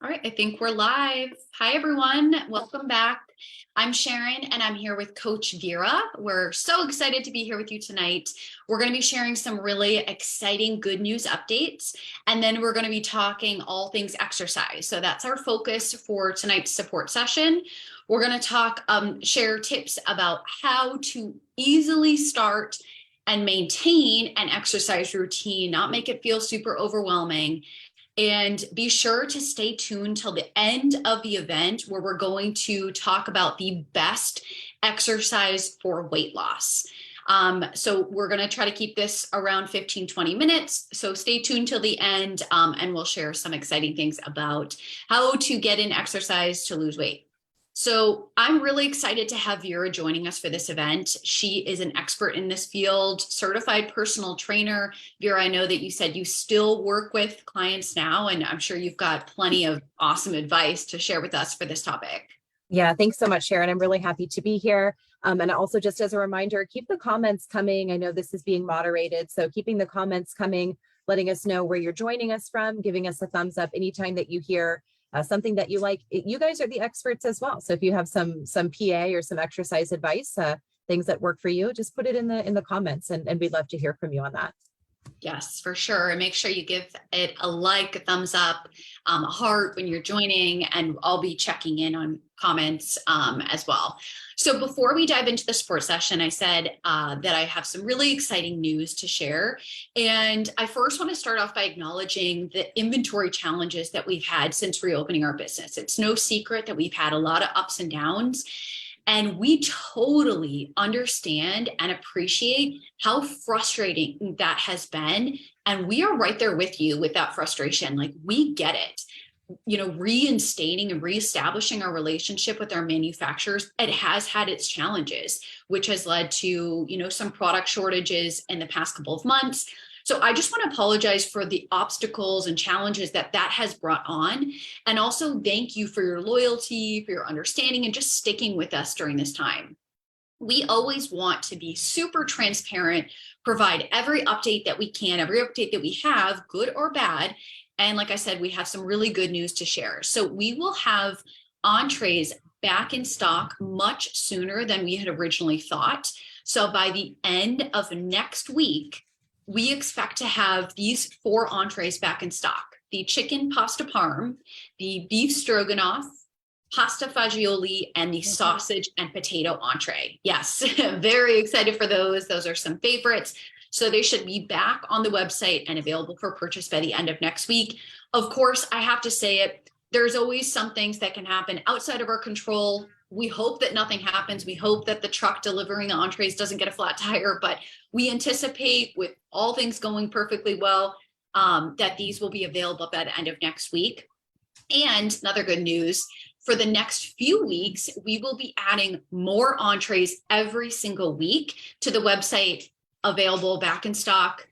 All right, I think we're live. Hi, everyone. Welcome back. I'm Sharon, and I'm here with Coach Vera. We're so excited to be here with you tonight. We're going to be sharing some really exciting good news updates, and then we're going to be talking all things exercise. So that's our focus for tonight's support session. We're going to share tips about how to easily start and maintain an exercise routine, not make it feel super overwhelming. And be sure to stay tuned till the end of the event where we're going to talk about the best exercise for weight loss. So we're going to try to keep this around 15-20 minutes. So stay tuned till the end and we'll share some exciting things about how to get in exercise to lose weight. So I'm really excited to have Vera joining us for this event. She is an expert in this field, certified personal trainer. Vera, I know that you said you still work with clients now, and I'm sure you've got plenty of awesome advice to share with us for this topic. Yeah, thanks so much, Sharon. I'm really happy to be here. And also just as a reminder, keep the comments coming. I know this is being moderated, so keeping the comments coming, letting us know where you're joining us from, giving us a thumbs up anytime that you hear something that you like. You guys are the experts as well. So if you have some PA or some exercise advice, things that work for you, just put it in the comments, and we'd love to hear from you on that. Yes, for sure. And make sure you give it a like, a thumbs up, a heart when you're joining, and I'll be checking in on comments as well. So before we dive into the support session, I said that I have some really exciting news to share. And I first want to start off by acknowledging the inventory challenges that we've had since reopening our business. It's no secret that we've had a lot of ups and downs. And we totally understand and appreciate how frustrating that has been. And we are right there with you with that frustration. Like, we get it. You know, reinstating and reestablishing our relationship with our manufacturers, it has had its challenges, which has led to, some product shortages in the past couple of months. So I just want to apologize for the obstacles and challenges that has brought on. And also thank you for your loyalty, for your understanding, and just sticking with us during this time. We always want to be super transparent, provide every update that we can, every update that we have, good or bad. And like I said, we have some really good news to share. So we will have entrees back in stock much sooner than we had originally thought. So by the end of next week, we expect to have these 4 entrees back in stock: the chicken pasta parm, the beef stroganoff, pasta fagioli, and the sausage and potato entree. Yes, very excited for those. Those are some favorites. So they should be back on the website and available for purchase by the end of next week. Of course, I have to say it, there's always some things that can happen outside of our control. We hope that nothing happens. We hope that the truck delivering the entrees doesn't get a flat tire, but we anticipate, with all things going perfectly well, that these will be available by the end of next week. And another good news, for the next few weeks, we will be adding more entrees every single week to the website, available back in stock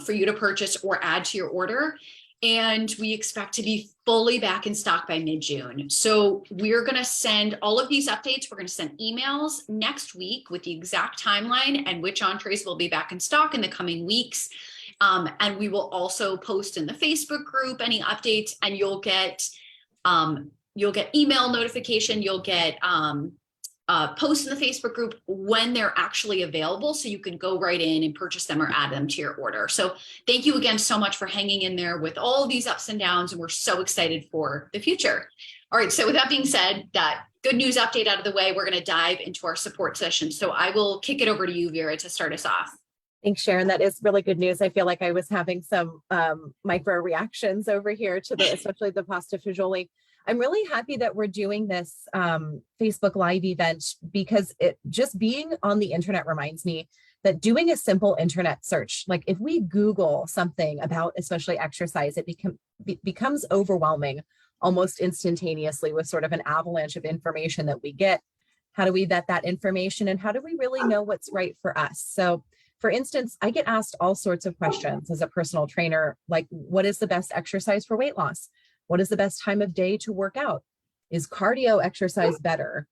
for you to purchase or add to your order. And we expect to be fully back in stock by mid-June. So we're going to send all of these updates. We're going to send emails next week with the exact timeline and which entrees will be back in stock in the coming weeks. And we will also post in the Facebook group any updates, and you'll get email notification. You'll get posts in the Facebook group when they're actually available, so you can go right in and purchase them or add them to your order. So thank you again so much for hanging in there with all of these ups and downs, and we're so excited for the future. All right, so with that being said, that good news update out of the way, we're going to dive into our support session. So I will kick it over to you, Vera, to start us off. Thanks, Sharon. That is really good news. I feel like I was having some micro reactions over here to especially the pasta fagioli. I'm really happy that we're doing this Facebook Live event, because it just being on the internet reminds me that doing a simple internet search, like if we Google something about especially exercise, it becomes overwhelming almost instantaneously with sort of an avalanche of information that we get. How do we vet that information, and how do we really know what's right for us? So for instance, I get asked all sorts of questions as a personal trainer, like, what is the best exercise for weight loss? What is the best time of day to work out? Is cardio exercise better?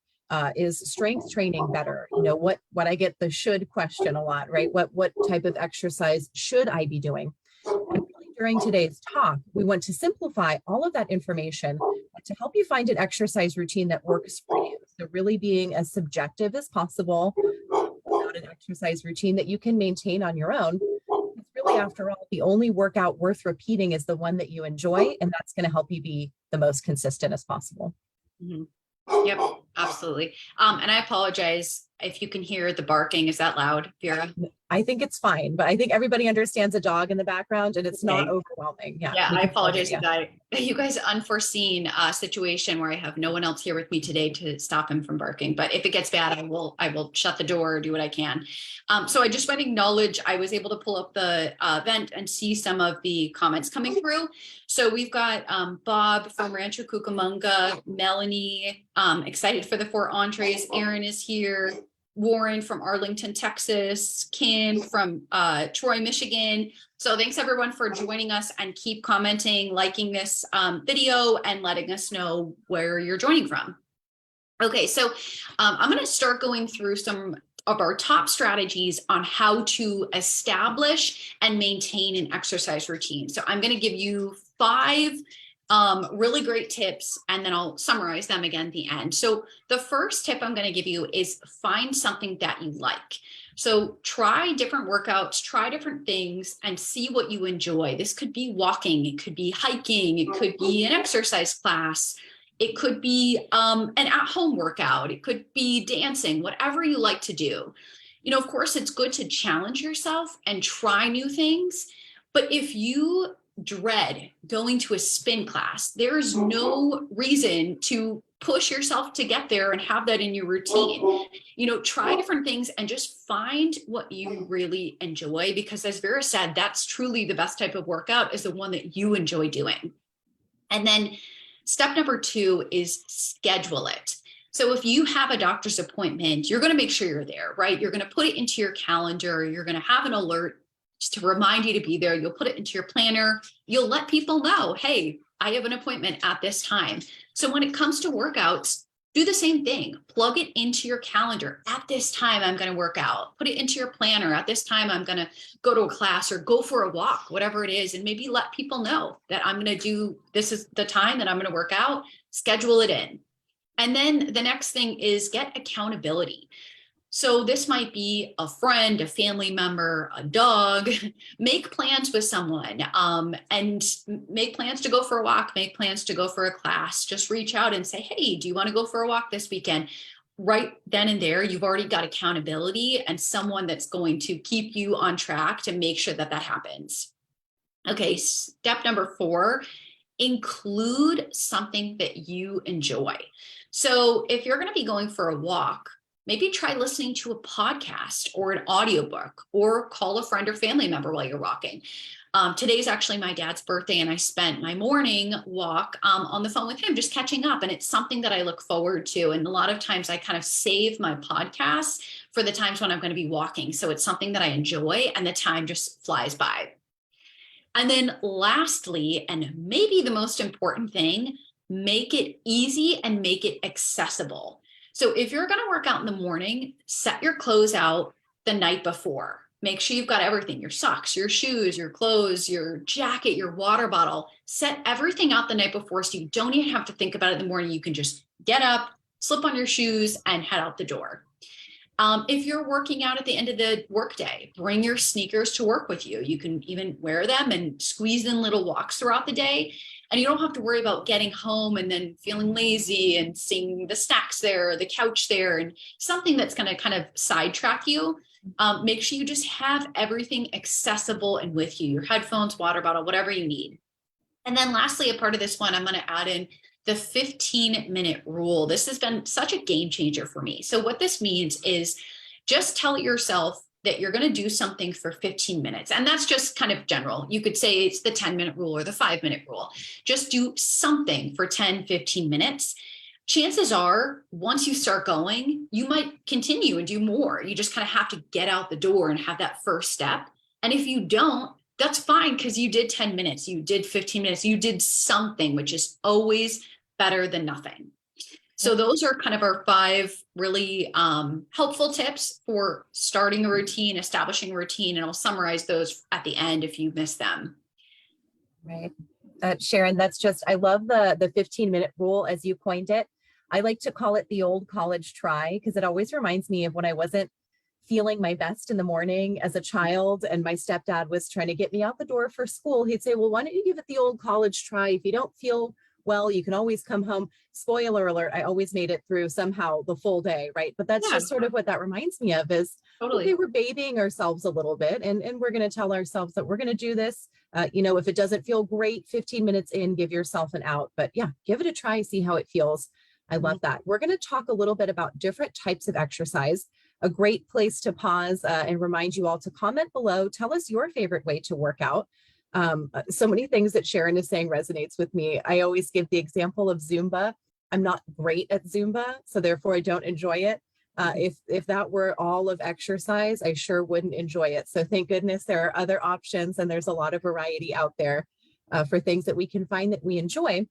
Is strength training better? What I get the should question a lot, right? What type of exercise should I be doing? I'm really during today's talk, we want to simplify all of that information to help you find an exercise routine that works for you. So really being as subjective as possible about an exercise routine that you can maintain on your own. It's really, after all, the only workout worth repeating is the one that you enjoy, and that's going to help you be the most consistent as possible. Mhm. Yep, absolutely. And I apologize if you can hear the barking. Is that loud, Vera? I think it's fine, but I think everybody understands a dog in the background and it's not Okay. overwhelming. Yeah, Yeah, we I can still hear apologize you. for that. You guys unforeseen situation where I have no one else here with me today to stop him from barking. But if it gets bad, I will shut the door or do what I can. So I just want to acknowledge I was able to pull up the event and see some of the comments coming through. So we've got Bob from Rancho Cucamonga, Melanie, excited for the 4 entrees. Aaron is here. Warren from Arlington, Texas, Kim from Troy, Michigan. So thanks everyone for joining us, and keep commenting, liking this video, and letting us know where you're joining from. Okay, so I'm going to start going through some of our top strategies on how to establish and maintain an exercise routine. So I'm going to give you 5 really great tips, and then I'll summarize them again at the end. So the first tip I'm going to give you is find something that you like. So try different workouts, try different things, and see what you enjoy. This could be walking, it could be hiking, it could be an exercise class, it could be an at-home workout, it could be dancing, whatever you like to do. You know, of course, it's good to challenge yourself and try new things, but if you dread going to a spin class, there's no reason to push yourself to get there and have that in your routine. You know, try different things and just find what you really enjoy, because as Vera said, that's truly the best type of workout, is the one that you enjoy doing. And then step number 2 is schedule it. So if you have a doctor's appointment, you're going to make sure you're there, right? You're going to put it into your calendar. You're going to have an alert just to remind you to be there. You'll put it into your planner. You'll let people know, hey, I have an appointment at this time. So when it comes to workouts, do the same thing. Plug it into your calendar. At this time, I'm going to work out. Put it into your planner. At this time, I'm going to go to a class or go for a walk, whatever it is. And maybe let people know that I'm going to do, this is the time that I'm going to work out. Schedule it in. And then the next thing is get accountability. So this might be a friend, a family member, a dog. Make plans with someone, and make plans to go for a walk, make plans to go for a class. Just reach out and say, hey, do you want to go for a walk this weekend? Right then and there, you've already got accountability and someone that's going to keep you on track to make sure that that happens. Okay, step number 4, include something that you enjoy. So if you're going to be going for a walk, maybe try listening to a podcast or an audiobook, or call a friend or family member while you're walking. Today's actually my dad's birthday, and I spent my morning walk on the phone with him, just catching up. And it's something that I look forward to. And a lot of times I kind of save my podcasts for the times when I'm going to be walking. So it's something that I enjoy, and the time just flies by. And then lastly, and maybe the most important thing, make it easy and make it accessible. So if you're going to work out in the morning, set your clothes out the night before. Make sure you've got everything, your socks, your shoes, your clothes, your jacket, your water bottle. Set everything out the night before, so you don't even have to think about it in the morning. You can just get up, slip on your shoes, and head out the door. If you're working out at the end of the workday, bring your sneakers to work with you. You can even wear them and squeeze in little walks throughout the day. And you don't have to worry about getting home and then feeling lazy and seeing the snacks there, or the couch there, and something that's going to kind of sidetrack you. Make sure you just have everything accessible and with you, your headphones, water bottle, whatever you need. And then lastly, a part of this one, I'm going to add in the 15-minute rule. This has been such a game changer for me. So what this means is just tell yourself that you're going to do something for 15 minutes. And that's just kind of general. You could say it's the 10-minute rule or the 5-minute rule. Just do something for 10, 15 minutes. Chances are, once you start going, you might continue and do more. You just kind of have to get out the door and have that first step. And if you don't, that's fine, because you did 10 minutes, you did 15 minutes, you did something, which is always better than nothing. So those are kind of our 5 really helpful tips for starting a routine, establishing a routine, and I'll summarize those at the end if you missed them. Right. Sharon, that's just, I love the 15-minute rule as you coined it. I like to call it the old college try because it always reminds me of when I wasn't feeling my best in the morning as a child and my stepdad was trying to get me out the door for school. He'd say, well, why don't you give it the old college try? If you don't feel well, you can always come home. Spoiler alert, I always made it through somehow the full day, right? But that's Yeah, just sort of what that reminds me of is, okay, totally. we're babying ourselves a little bit and we're going to tell ourselves that we're going to do this. If it doesn't feel great, 15 minutes in, give yourself an out. But yeah, give it a try, see how it feels. I love that. We're going to talk a little bit about different types of exercise. A great place to pause and remind you all to comment below. Tell us your favorite way to work out. So many things that Sharon is saying resonates with me. I always give the example of Zumba. I'm not great at Zumba, so therefore I don't enjoy it. If that were all of exercise, I sure wouldn't enjoy it. So thank goodness there are other options and there's a lot of variety out there for things that we can find that we enjoy.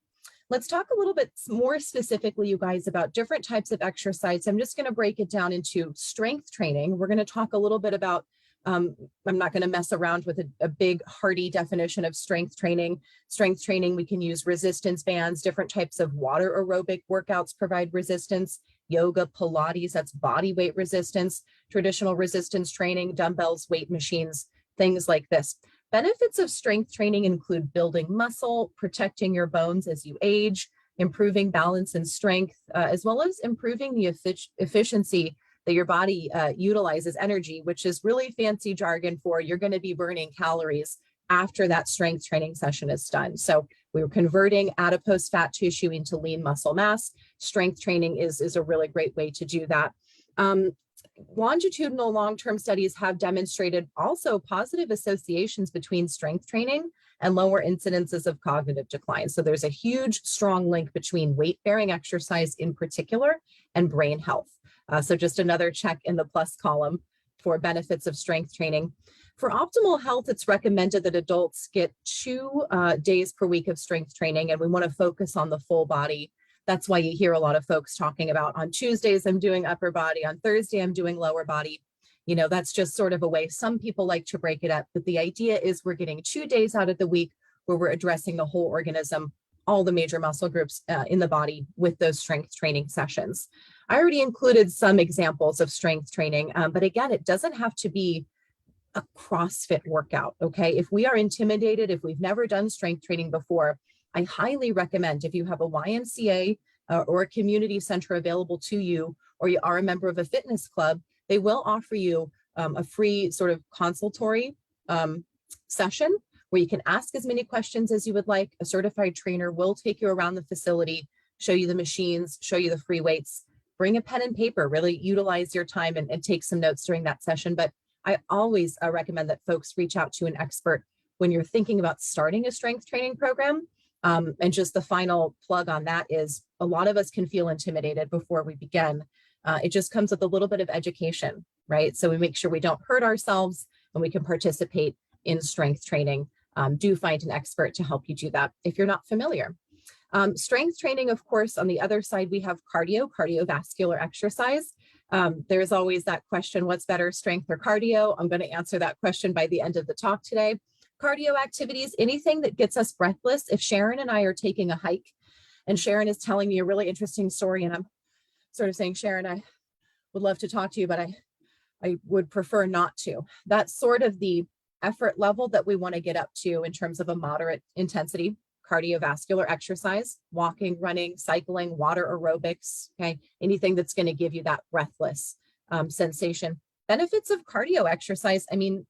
Let's talk a little bit more specifically, you guys, about different types of exercise. I'm just going to break it down into strength training. We're going to talk a little bit about, I'm not going to mess around with a big hearty definition of strength training. Strength training, we can use resistance bands, different types of water aerobic workouts provide resistance, yoga, Pilates, that's body weight resistance, traditional resistance training, dumbbells, weight machines, things like this. Benefits of strength training include building muscle, protecting your bones as you age, improving balance and strength, as well as improving the efficiency that your body utilizes energy, which is really fancy jargon for you're going to be burning calories after that strength training session is done. So we're converting adipose fat tissue into lean muscle mass. Strength training is a really great way to do that. Longitudinal long-term studies have demonstrated also positive associations between strength training and lower incidences of cognitive decline. So there's a huge, strong link between weight-bearing exercise in particular and brain health. So just another check in the plus column for benefits of strength training. For optimal health, it's recommended that adults get 2 days per week of strength training, and we want to focus on the full body. That's why you hear a lot of folks talking about on Tuesdays, I'm doing upper body, on Thursday, I'm doing lower body. That's just sort of a way some people like to break it up. But the idea is we're getting 2 days out of the week where we're addressing the whole organism, all the major muscle groups in the body with those strength training sessions. I already included some examples of strength training, but again, it doesn't have to be a CrossFit workout, okay? If we are intimidated, if we've never done strength training before, I highly recommend if you have a YMCA or a community center available to you, or you are a member of a fitness club, they will offer you a free sort of consultory session where you can ask as many questions as you would like. A certified trainer will take you around the facility, show you the machines, show you the free weights. Bring a pen and paper, really utilize your time and take some notes during that session. But I always recommend that folks reach out to an expert when you're thinking about starting a strength training program. And just the final plug on that is a lot of us can feel intimidated before we begin. It just comes with a little bit of education, right? So we make sure we don't hurt ourselves and we can participate in strength training. Do find an expert to help you do that if you're not familiar. Strength training, of course, on the other side, we have cardiovascular exercise. There's always that question, what's better, strength or cardio? I'm going to answer that question by the end of the talk today. Cardio activities, anything that gets us breathless. If Sharon and I are taking a hike and Sharon is telling me a really interesting story and I'm sort of saying, Sharon, I would love to talk to you, but I would prefer not to. That's sort of the effort level that we want to get up to in terms of a moderate intensity cardiovascular exercise, walking, running, cycling, water aerobics, okay? Anything that's going to give you that breathless sensation. Benefits of cardio exercise, I mean,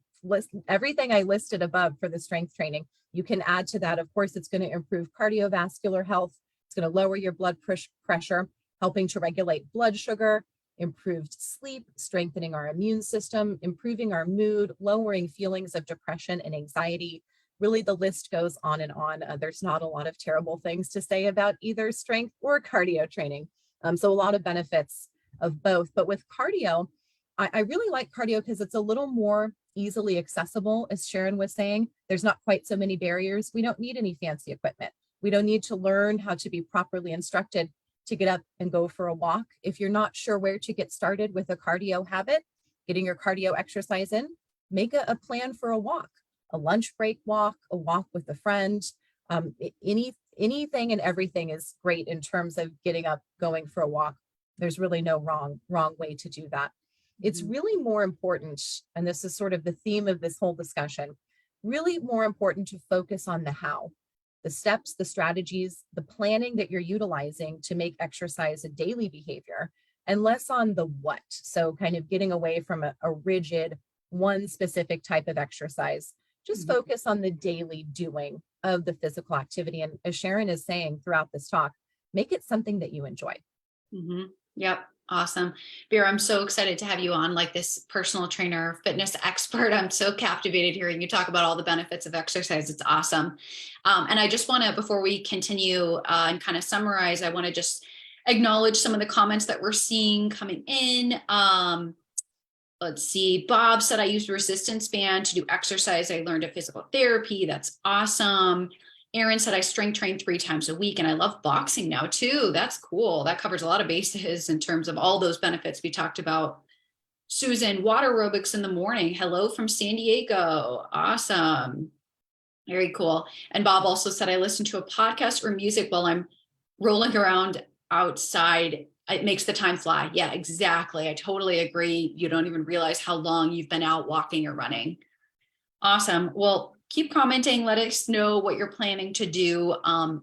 everything I listed above for the strength training, you can add to that. Of course, it's going to improve cardiovascular health. It's going to lower your blood pressure, helping to regulate blood sugar, improved sleep, strengthening our immune system, improving our mood, lowering feelings of depression and anxiety. Really, the list goes on and on. There's not a lot of terrible things to say about either strength or cardio training. So a lot of benefits of both. But with cardio, I really like cardio because it's a little more easily accessible, as Sharon was saying. There's not quite so many barriers. We don't need any fancy equipment. We don't need to learn how to be properly instructed to get up and go for a walk. If you're not sure where to get started with a cardio habit, getting your cardio exercise in, make a plan for a walk. a lunch break walk, a walk with a friend, anything and everything is great in terms of getting up, going for a walk. There's really no wrong way to do that. It's Mhm. really more important, and this is sort of the theme of this whole discussion, really more important to focus on the how, the steps, the strategies, the planning that you're utilizing to make exercise a daily behavior, and less on the what. So kind of getting away from a rigid, one specific type of exercise. Just Mhm. focus on the daily doing of the physical activity. And as Sharon is saying throughout this talk, make it something that you enjoy. Mhm. Yep. Awesome. Vera, I'm so excited to have you on, like this personal trainer, fitness expert. I'm so captivated hearing you talk about all the benefits of exercise. It's awesome. And I just want to, before we continue and kind of summarize, I want to just acknowledge some of the comments that we're seeing coming in. Let's see. Bob said, I used resistance band to do exercise. I learned a physical therapy. That's awesome. Aaron said, I strength train 3 times a week and I love boxing now too. That's cool. That covers a lot of bases in terms of all those benefits we talked about. Susan, water aerobics in the morning. Hello from San Diego. Awesome. Very cool. And Bob also said, I listen to a podcast or music while I'm rolling around outside. It makes the time fly. Yeah, exactly. I totally agree. You don't even realize how long you've been out walking or running. Awesome. Well, keep commenting. Let us know what you're planning to do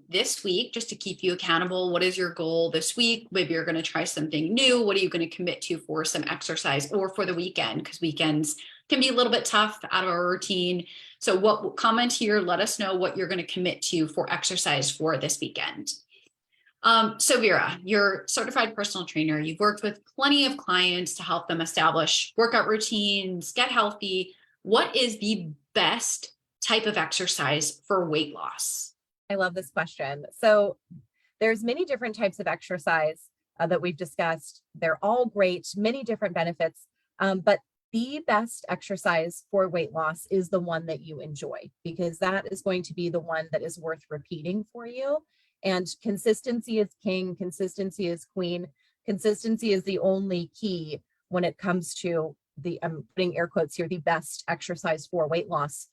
this week, just to keep you accountable. What is your goal this week? Maybe you're going to try something new. What are you going to commit to for some exercise or for the weekend? Because weekends can be a little bit tough out of our routine. So what comment here, let us know what you're going to commit to for exercise for this weekend. So Vera, you're a certified personal trainer. You've worked with plenty of clients to help them establish workout routines, get healthy. What is the best type of exercise for weight loss? I love this question. So there's many different types of exercise that we've discussed. They're all great, many different benefits, but the best exercise for weight loss is the one that you enjoy, because that is going to be the one that is worth repeating for you. And consistency is king, consistency is queen, consistency is the only key when it comes to the, I'm putting air quotes here, the best exercise for weight loss.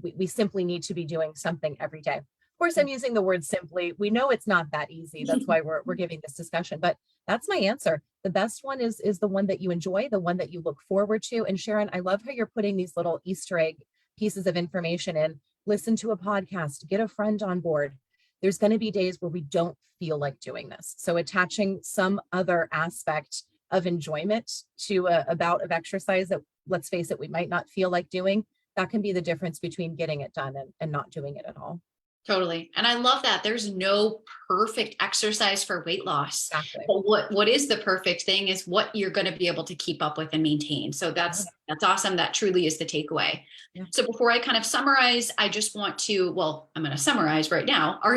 We simply need to be doing something every day. Of course, I'm using the word simply. We know it's not that easy. That's why we're giving this discussion, but that's my answer. The best one is the one that you enjoy, the one that you look forward to. And Sharon, I love how you're putting these little Easter egg pieces of information in. Listen to a podcast, get a friend on board. There's going to be days where we don't feel like doing this. So attaching some other aspect of enjoyment to a bout of exercise that, let's face it, we might not feel like doing, that can be the difference between getting it done and not doing it at all. Totally. And I love that there's no perfect exercise for weight loss. Exactly. But what is the perfect thing is what you're going to be able to keep up with and maintain. So that's awesome. That truly is the takeaway. Yeah. So before I kind of summarize, I just want to, well, I'm going to summarize right now our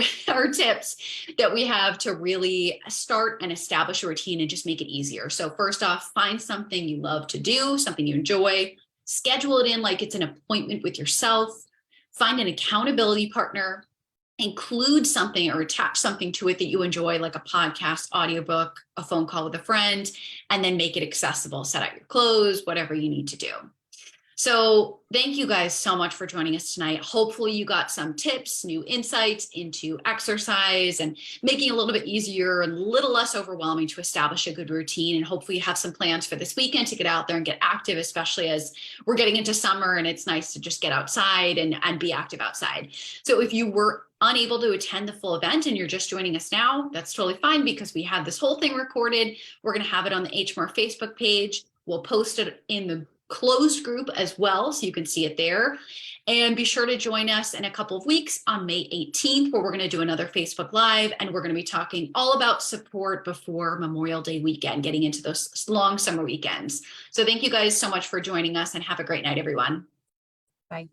tips that we have to really start and establish a routine and just make it easier. So first off, find something you love to do, something you enjoy, schedule it in like it's an appointment with yourself, find an accountability partner, include something or attach something to it that you enjoy, like a podcast, audiobook, a phone call with a friend, and then make it accessible. Set out your clothes, whatever you need to do. So thank you guys so much for joining us tonight. Hopefully you got some tips, new insights into exercise and making it a little bit easier and a little less overwhelming to establish a good routine. And hopefully you have some plans for this weekend to get out there and get active, especially as we're getting into summer and it's nice to just get outside and be active outside. So if you were unable to attend the full event and you're just joining us now, that's totally fine, because we have this whole thing recorded. We're going to have it on the HMOR Facebook page. We'll post it in the closed group as well, so you can see it there. And be sure to join us in a couple of weeks on May 18th, where we're going to do another Facebook Live, and we're going to be talking all about support before Memorial Day weekend, getting into those long summer weekends. So thank you guys so much for joining us, and have a great night, everyone. Bye.